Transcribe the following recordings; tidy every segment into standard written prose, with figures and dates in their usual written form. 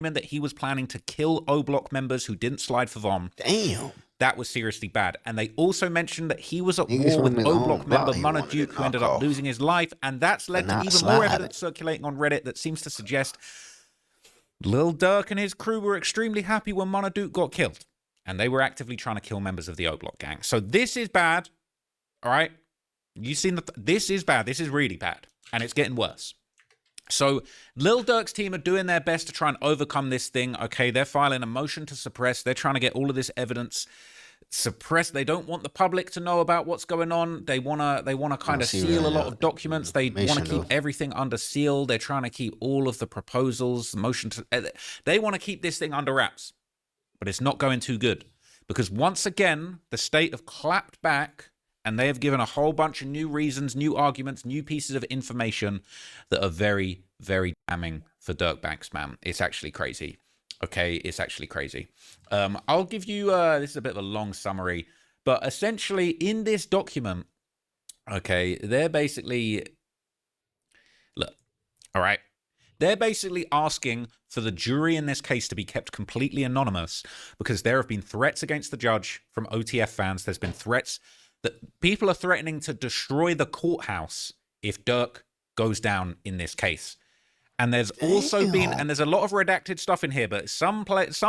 that he was planning to kill O Block members who didn't slide for Vom. Damn. That was seriously bad. And they also mentioned that he was at Niggas war with from his O own Block block member he Munna wanted to Duke, who knock ended up off. losing his life. And that's led to not even more sliding. evidence circulating on Reddit that seems to suggest Lil Durk and his crew were extremely happy when Munna Duke got killed. And they were actively trying to kill members of the O Block gang. So this is bad. All right? You've seen this is bad. This is really bad. And it's getting worse. So Lil Durk's team are doing their best to try and overcome this thing. Okay, they're filing a motion to suppress. They're trying to get all of this evidence suppressed. They don't want the public to know about what's going on. They wanna kind of seal a lot of documents. They want to keep everything under seal. They're trying to keep all of the proposals, the motion to. They want to keep this thing under wraps, but it's not going too good because once again the state have clapped back. And they have given a whole bunch of new reasons, new arguments, new pieces of information that are very, very damning for Dirk Banks, man. It's actually crazy. Okay, it's actually crazy. I'll give you, this is a bit of a long summary, but essentially in this document, okay, they're basically, look, all right, they're basically asking for the jury in this case to be kept completely anonymous because there have been threats against the judge from OTF fans. There's been threats that people are threatening to destroy the courthouse if Dirk goes down in this case. And there's also been, and there's a lot of redacted stuff in here, but some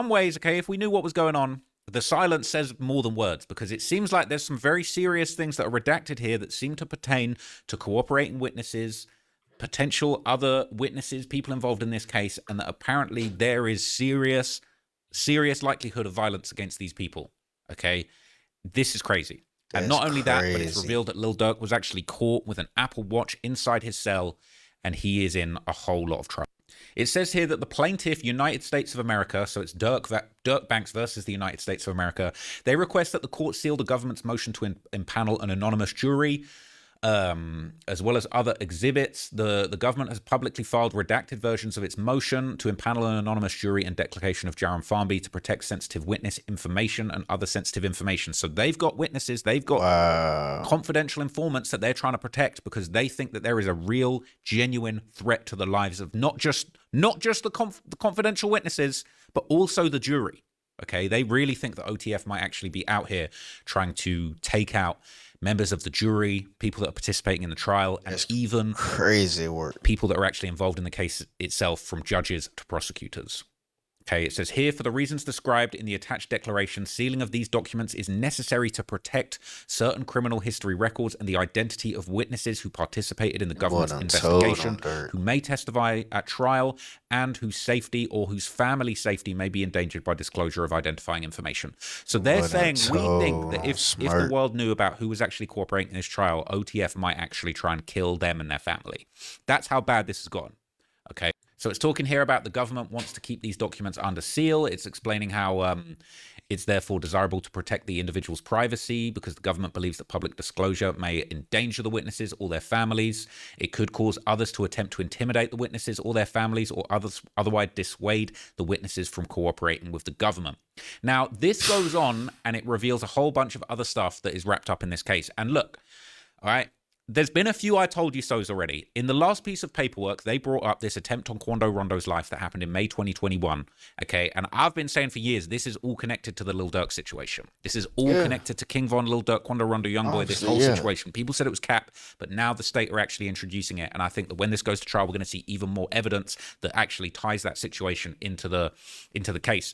ways, okay, if we knew what was going on, the silence says more than words because it seems like there's some very serious things that are redacted here that seem to pertain to cooperating witnesses, potential other witnesses, people involved in this case, and that apparently there is serious likelihood of violence against these people, okay? This is crazy. And not only that, but it's revealed that Lil Durk was actually caught with an Apple Watch inside his cell, and he is in a whole lot of trouble. It says here that the plaintiff, United States of America, so it's Dirk Banks versus the United States of America, they request that the court seal the government's motion to impanel an anonymous jury, as well as other exhibits. The government has publicly filed redacted versions of its motion to impanel an anonymous jury and declaration of Jaron Farnby to protect sensitive witness information and other sensitive information. So they've got witnesses, they've got confidential informants that they're trying to protect because they think that there is a real, genuine threat to the lives of not just the confidential witnesses, but also the jury. Okay, they really think that OTF might actually be out here trying to take out members of the jury, people that are participating in the trial, and even crazy work. People that are actually involved in the case itself, from judges to prosecutors. Okay, it says here, for the reasons described in the attached declaration, sealing of these documents is necessary to protect certain criminal history records and the identity of witnesses who participated in the government's investigation, who may testify at trial, and whose safety or whose family safety may be endangered by disclosure of identifying information. So they're saying, we think that if the world knew about who was actually cooperating in this trial, OTF might actually try and kill them and their family. That's how bad this has gone. Okay. So it's talking here about the government wants to keep these documents under seal. It's explaining how it's therefore desirable to protect the individual's privacy because the government believes that public disclosure may endanger the witnesses or their families. It could cause others to attempt to intimidate the witnesses or their families, or otherwise dissuade the witnesses from cooperating with the government. Now, this goes on and it reveals a whole bunch of other stuff that is wrapped up in this case. And look, all right, there's been a few I told you so's already. In the last piece of paperwork, they brought up this attempt on Quando Rondo's life that happened in May 2021. Okay, and I've been saying for years, this is all connected to the Lil Durk situation. This is all connected to King Von, Lil Durk, Quando Rondo, Youngboy, this whole situation. People said it was cap, but now the state are actually introducing it. And I think that when this goes to trial, we're going to see even more evidence that actually ties that situation into the case.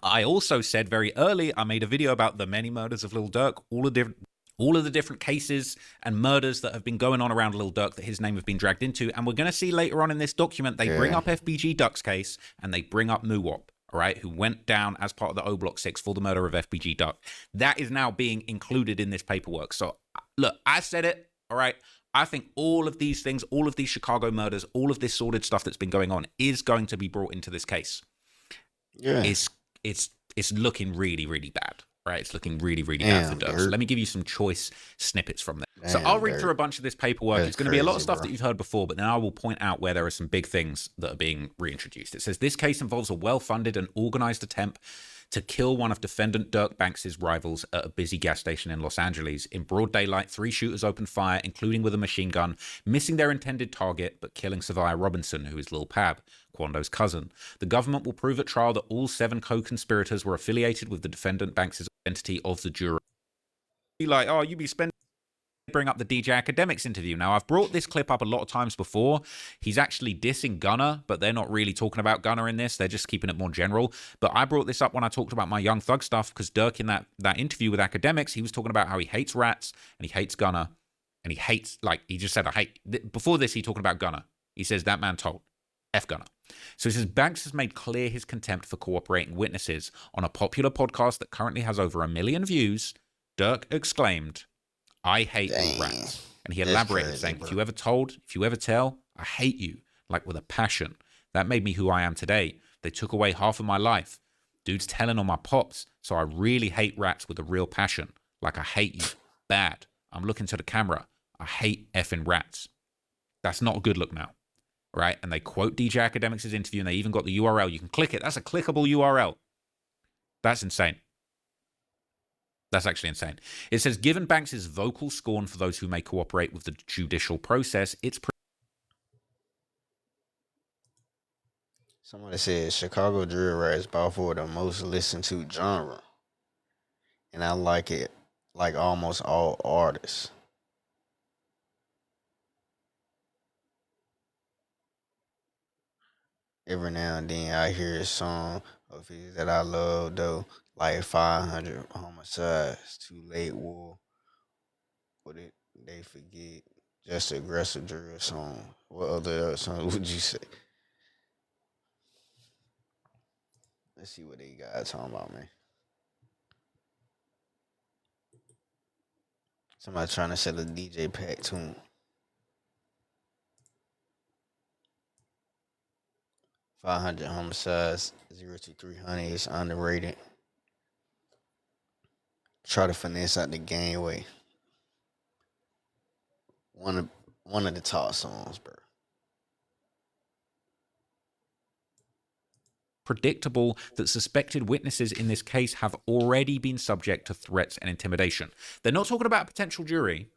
I also said very early, I made a video about the many murders of Lil Durk, all of the different cases and murders that have been going on around Lil Durk that his name has been dragged into. And we're going to see later on in this document, they bring up FBG Duck's case and they bring up Muwop, all right, who went down as part of the O Block 6 for the murder of FBG Duck. That is now being included in this paperwork. So look, I said it, all right. I think all of these things, all of these Chicago murders, all of this sordid stuff that's been going on is going to be brought into this case. Yeah. It's looking really, really bad. Right, it's looking really, really bad for Dirk. So let me give you some choice snippets from there. So I'll Damn, read through Dirk. a bunch of this paperwork. That's It's going to be a lot of crazy, stuff bro. that you've heard before, but then I will point out where there are some big things that are being reintroduced. It says this case involves a well-funded and organized attempt to kill one of defendant Dirk Banks' rivals at a busy gas station in Los Angeles. In broad daylight, 3 shooters opened fire, including with a machine gun, missing their intended target, but killing Savia Robinson, who is Lil Pab, Quando's cousin. The government will prove at trial that all 7 co-conspirators were affiliated with the defendant Banks' identity of the jury. Be like, oh, you be spending... Bring up the DJ Academics interview. Now, I've brought this clip up a lot of times before. He's actually dissing Gunner, but they're not really talking about Gunner in this. They're just keeping it more general. But I brought this up when I talked about my Young Thug stuff, because Dirk, in that interview with Academics, he was talking about how he hates rats and he hates Gunner, and he hates, like, he just said, I hate... Before this, he talking about Gunner. He says, that man told. F Gunner. So he says, Banks has made clear his contempt for cooperating witnesses. On a popular podcast that currently has over 1 million views, Dirk exclaimed, I hate all Damn. rats. And he That's elaborated, crazy, saying, bro. if you ever told, if you ever tell, I hate you, like with a passion. That made me who I am today. They took away half of my life. Dude's telling on my pops, so I really hate rats with a real passion. Like I hate you. Bad. I'm looking to the camera. I hate effing rats. That's not a good look now. Right? And they quote DJ Academics' interview, and they even got the URL. You can click it. That's a clickable URL. That's insane. That's actually insane. It says, given Banks' vocal scorn for those who may cooperate with the judicial process, it's... Somebody said Chicago drill rap is by far the most listened to genre, and I like it like almost all artists. Every now and then I hear a song of his that I love though, like 500 homicides, Too Late War, what it they forget, just aggressive drill song. What other song would you say? Let's see what they got talking about, man. Somebody trying to sell a DJ pack tune. 500 homicides, 0 to 300 is underrated. Try to finesse out the gangway. One of one of the top songs, bro. predictable that suspected witnesses in this case have already been subject to threats and intimidation. They're not talking about a potential jury.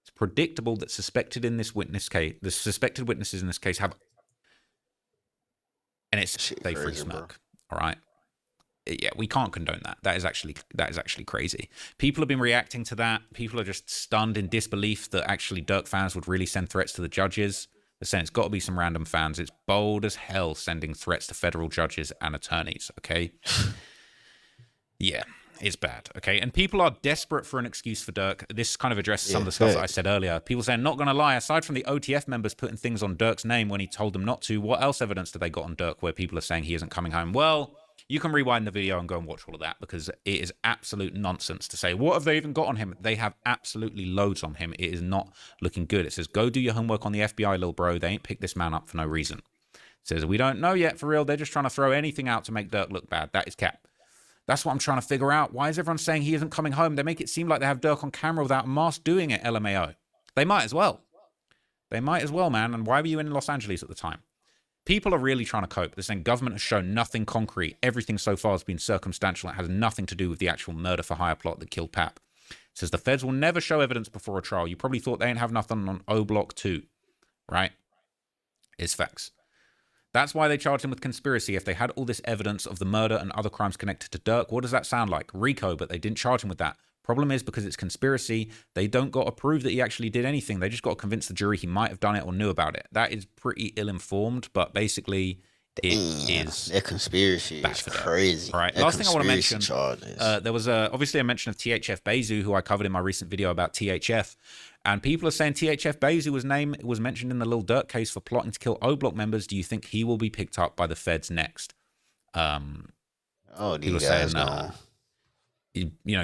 It's predictable that suspected in this witness case, the suspected witnesses in this case have, and it's Shit they free crazy, bro. smirk. All right. Yeah, we can't condone that. That is actually crazy. People have been reacting to that. People are just stunned in disbelief that actually Dirk fans would really send threats to the judges. They're saying it's got to be some random fans. It's bold as hell sending threats to federal judges and attorneys, okay? Yeah, it's bad, okay? And people are desperate for an excuse for Dirk. This kind of addresses some of the stuff that I said earlier. People saying, not going to lie, aside from the OTF members putting things on Dirk's name when he told them not to, what else evidence do they got on Dirk where people are saying he isn't coming home? Well, you can rewind the video and go and watch all of that because it is absolute nonsense to say, what have they even got on him? They have absolutely loads on him. It is not looking good. It says, go do your homework on the FBI, little bro. They ain't picked this man up for no reason. It says, we don't know yet for real. They're just trying to throw anything out to make Dirk look bad. That is cap. That's what I'm trying to figure out. Why is everyone saying he isn't coming home? They make it seem like they have Dirk on camera without a mask doing it, LMAO. They might as well. They might as well, man. And why were you in Los Angeles at the time? People are really trying to cope. They're saying government has shown nothing concrete. Everything so far has been circumstantial. It has nothing to do with the actual murder for hire plot that killed Pap. It says the feds will never show evidence before a trial. You probably thought they ain't have nothing on O Block 2, right? It's facts. That's why they charged him with conspiracy. If they had all this evidence of the murder and other crimes connected to Dirk, what does that sound like? RICO, but they didn't charge him with that. Problem is, because it's conspiracy, they don't got to prove that he actually did anything. They just got to convince the jury he might have done it or knew about it. That is pretty ill-informed, but basically it is that conspiracy is crazy. All right. That last thing I want to mention, charges. there was obviously a mention of THF Bezu, who I covered in my recent video about THF. And people are saying THF Bezu was mentioned in the Lil Durk case for plotting to kill O Block members. Do you think he will be picked up by the feds next? These guys gone.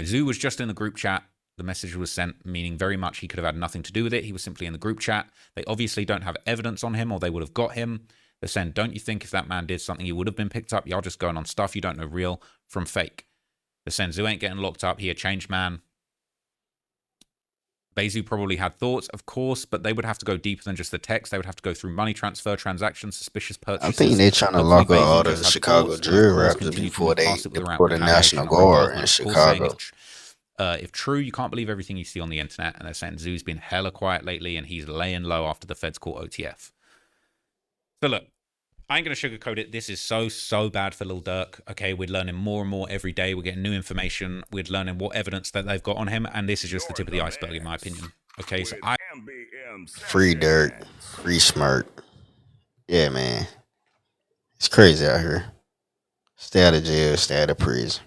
Zoo was just in the group chat. The message was sent, meaning very much he could have had nothing to do with it. He was simply in the group chat. They obviously don't have evidence on him, or they would have got him. They're saying, don't you think if that man did something, he would have been picked up? Y'all just going on stuff you don't know real from fake. They're saying Zoo ain't getting locked up. He a changed man. Bezu probably had thoughts, of course, but they would have to go deeper than just the text. They would have to go through money transfer, transactions, suspicious I purchases. think they trying to Hopefully, lock up all Bezu the just had Chicago thoughts, and of drill course, rappers continued to before move they past it with deploy the retaliation National on Ron Guard Burkman. in Of course, saying Chicago. if true, you can't believe everything you see on the internet, and they're saying Zoo's been hella quiet lately, and he's laying low after the feds caught OTF. So look, I ain't going to sugarcoat it. This is so bad for Lil Durk. Okay, we're learning more and more every day. We're getting new information. We're learning what evidence that they've got on him, and this is just the tip of the iceberg, in my opinion. Okay, so Free Durk, free Smirk. Yeah, man. It's crazy out here. Stay out of jail, stay out of prison.